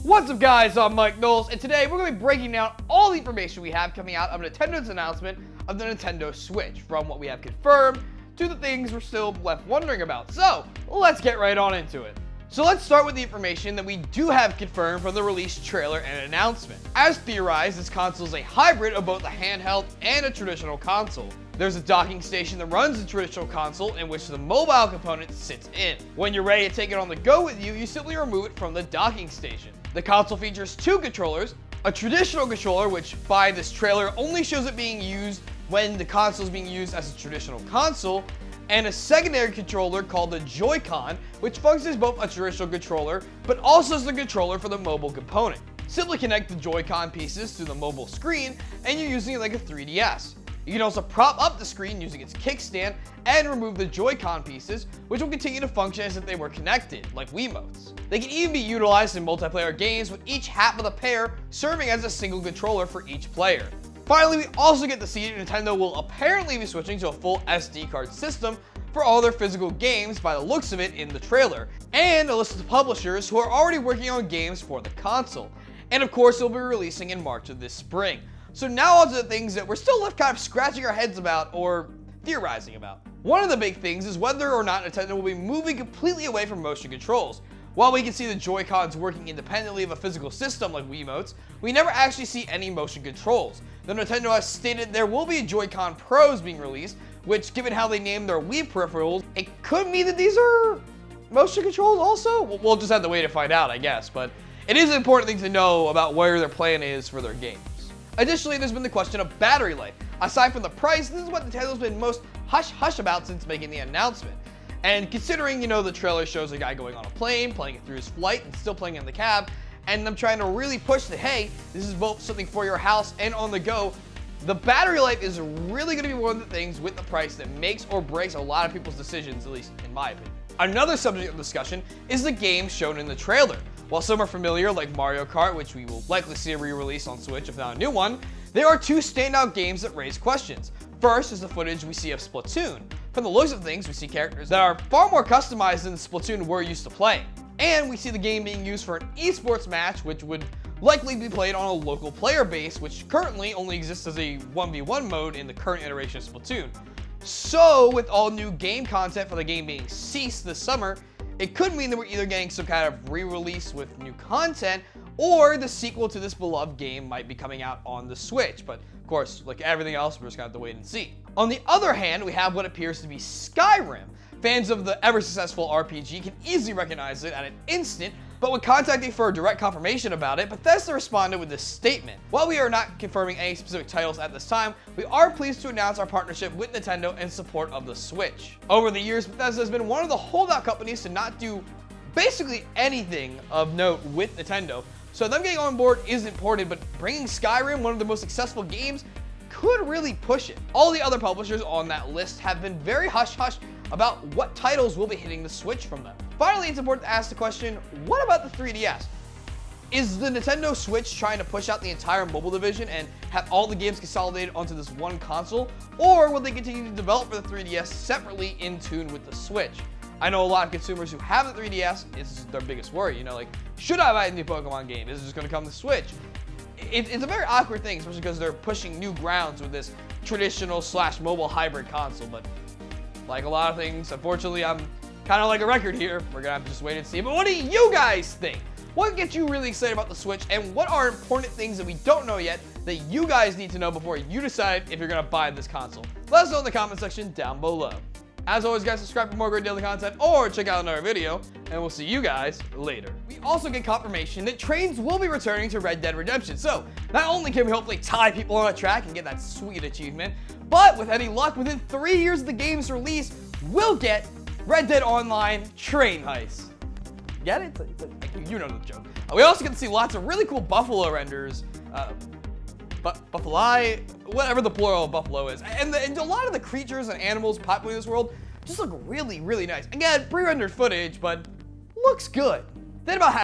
What's up guys, I'm Mike Knowles, and today we're going to be breaking down all the information we have coming out of Nintendo's announcement of the Nintendo Switch, from what we have confirmed to the things we're still left wondering about. So, let's get right on into it. So let's start with the information that we do have confirmed from the release trailer and announcement. As theorized, this console is a hybrid of both a handheld and a traditional console. There's a docking station that runs the traditional console in which the mobile component sits in. When you're ready to take it on the go with you, you simply remove it from the docking station. The console features two controllers, a traditional controller, which by this trailer only shows it being used when the console is being used as a traditional console, and a secondary controller called the Joy-Con, which functions as both a traditional controller, but also as the controller for the mobile component. Simply connect the Joy-Con pieces to the mobile screen, and you're using it like a 3DS. You can also prop up the screen using its kickstand and remove the Joy-Con pieces, which will continue to function as if they were connected, like Wiimotes. They can even be utilized in multiplayer games, with each half of the pair serving as a single controller for each player. Finally, we also get to see that Nintendo will apparently be switching to a full SD card system for all their physical games by the looks of it in the trailer, and a list of publishers who are already working on games for the console. And of course, it'll be releasing in March of this spring. So now on to the things that we're still left kind of scratching our heads about or theorizing about. One of the big things is whether or not Nintendo will be moving completely away from motion controls. While we can see the Joy-Cons working independently of a physical system like Wiimotes, we never actually see any motion controls. Though Nintendo has stated there will be Joy-Con Pros being released, which, given how they named their Wii peripherals, it could mean that these are motion controls also? We'll just have to wait to find out, I guess, but it is an important thing to know about where their plan is for their games. Additionally, there's been the question of battery life. Aside from the price, this is what Nintendo's been most hush-hush about since making the announcement. And considering, the trailer shows a guy going on a plane, playing it through his flight, and still playing in the cab, and them trying to really push that, hey, this is both something for your house and on the go, the battery life is really going to be one of the things with the price that makes or breaks a lot of people's decisions, at least in my opinion. Another subject of discussion is the games shown in the trailer. While some are familiar, like Mario Kart, which we will likely see a re-release on Switch if not a new one, there are two standout games that raise questions. First is the footage we see of Splatoon. From the looks of things, we see characters that are far more customized than Splatoon we're used to playing. And we see the game being used for an esports match, which would likely be played on a local player base, which currently only exists as a 1v1 mode in the current iteration of Splatoon. So, with all new game content for the game being Decease this summer, it could mean that we're either getting some kind of re-release with new content, or the sequel to this beloved game might be coming out on the Switch. But of course, like everything else, we're just gonna have to wait and see. On the other hand, we have what appears to be Skyrim. Fans of the ever-successful RPG can easily recognize it at an instant, but when contacting for a direct confirmation about it, Bethesda responded with this statement. While we are not confirming any specific titles at this time, we are pleased to announce our partnership with Nintendo in support of the Switch. Over the years, Bethesda has been one of the holdout companies to not do basically anything of note with Nintendo, so them getting on board is important, but bringing Skyrim, one of the most successful games, could really push it. All the other publishers on that list have been very hush-hush about what titles will be hitting the Switch from them. Finally, it's important to ask the question, what about the 3DS? Is the Nintendo Switch trying to push out the entire mobile division and have all the games consolidated onto this one console? Or will they continue to develop for the 3DS separately in tune with the Switch? I know a lot of consumers who have the 3DS, it's their biggest worry, like, should I buy a new Pokemon game? Is it just gonna come to the Switch? It's a very awkward thing, especially because they're pushing new grounds with this traditional/mobile hybrid console, but like a lot of things, unfortunately, I'm kind of like a record here. We're gonna have to just wait and see. But what do you guys think? What gets you really excited about the Switch, and what are important things that we don't know yet that you guys need to know before you decide if you're gonna buy this console? Let us know in the comment section down below. As always, guys, subscribe for more great daily content or check out another video, and we'll see you guys later. We also get confirmation that trains will be returning to Red Dead Redemption. So not only can we hopefully tie people on a track and get that sweet achievement, but with any luck, within 3 years of the game's release, we'll get Red Dead Online Train Heist. Get it? You know the joke. We also get to see lots of really cool buffalo renders, buffalo, whatever the plural of buffalo is. And a lot of the creatures and animals populating this world just look really, really nice. Again, pre-rendered footage, but looks good. Then about